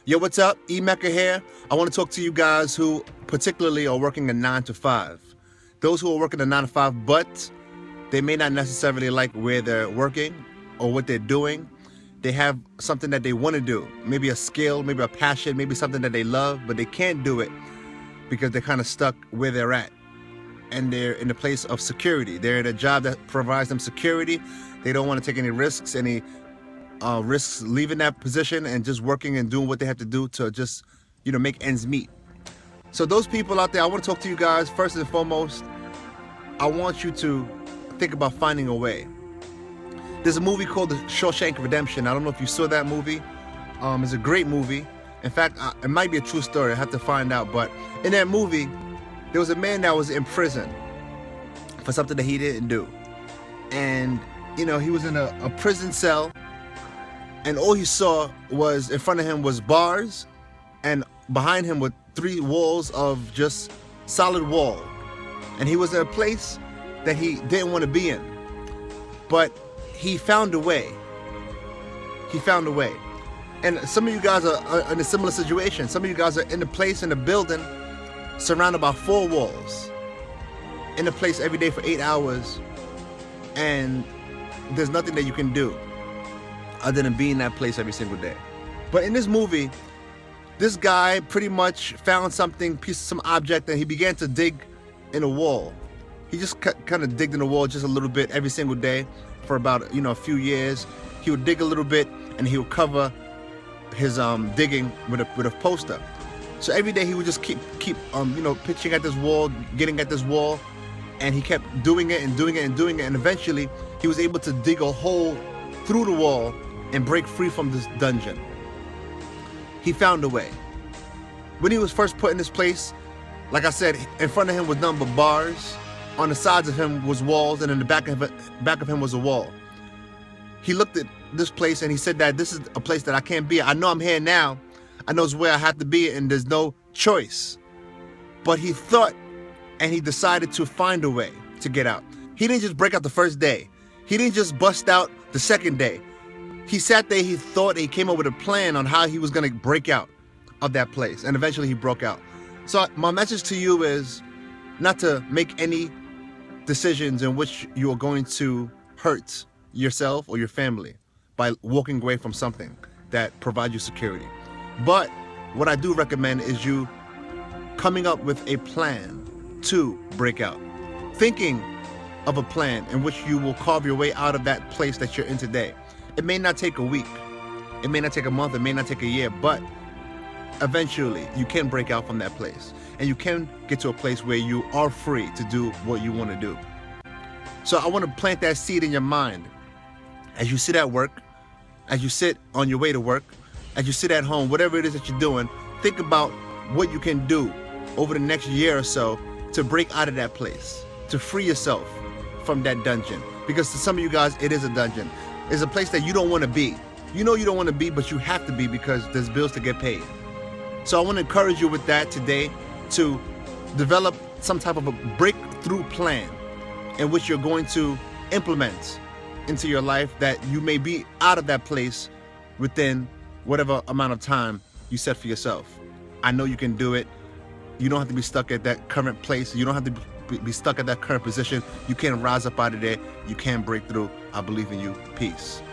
Yo, what's up? Emeka here. I want to talk to you guys who particularly are working a 9 to 5. Those who are working a 9 to 5, but they may not necessarily like where they're working or what they're doing. They have something that they want to do, maybe a skill, maybe a passion, maybe something that they love, but they can't do it because they're kind of stuck where they're at. And they're in a place of security. They're in a job that provides them security. They don't want to take any risks, risks leaving that position and just working and doing what they have to do to just, make ends meet. So those people out there, I want to talk to you guys. First and foremost, I want you to think about finding a way. There's a movie called The Shawshank Redemption. I don't know if you saw that movie. It's a great movie. In fact, it might be a true story. I have to find out. But in that movie, there was a man that was in prison for something that he didn't do. And, he was in a prison cell. And all he saw was, in front of him was bars, and behind him were 3 walls of just solid wall. And he was in a place that he didn't want to be in. But he found a way. He found a way. And some of you guys are in a similar situation. Some of you guys are in a place, in a building, surrounded by 4 walls, in a place every day for 8 hours, and there's nothing that you can do other than be in that place every single day. But in this movie, this guy pretty much found some object, and he began to dig in a wall. He just kind of digged in the wall just a little bit every single day for about, a few years. He would dig a little bit, and he would cover his digging with a poster. So every day he would just keep pitching at this wall, getting at this wall, and he kept doing it and doing it and doing it, and eventually he was able to dig a hole through the wall and break free from this dungeon. He found a way. When he was first put in this place, like I said, in front of him was nothing but bars. On the sides of him was walls, and in the back of him was a wall. He looked at this place and he said that this is a place that I can't be. I know I'm here now. I know it's where I have to be, and there's no choice. But he thought, and he decided to find a way to get out. He didn't just break out the first day. He didn't just bust out the second day. He sat there, he thought, he came up with a plan on how he was going to break out of that place. And eventually he broke out. So my message to you is not to make any decisions in which you are going to hurt yourself or your family by walking away from something that provides you security. But what I do recommend is you coming up with a plan to break out. Thinking of a plan in which you will carve your way out of that place that you're in today. It may not take a week, it may not take a month, it may not take a year, but eventually you can break out from that place, and you can get to a place where you are free to do what you want to do. So I want to plant that seed in your mind as you sit at work, as you sit on your way to work, as you sit at home, whatever it is that you're doing. Think about what you can do over the next year or so to break out of that place, to free yourself from that dungeon. Because to some of you guys, it is a dungeon. It's a place that you don't want to be. You know you don't want to be, but you have to be because there's bills to get paid. So I want to encourage you with that today to develop some type of a breakthrough plan in which you're going to implement into your life, that you may be out of that place within whatever amount of time you set for yourself. I know you can do it. You don't have to be stuck at that current place. You don't have to be stuck at that current position. You can rise up out of there. You can break through. I believe in you. Peace.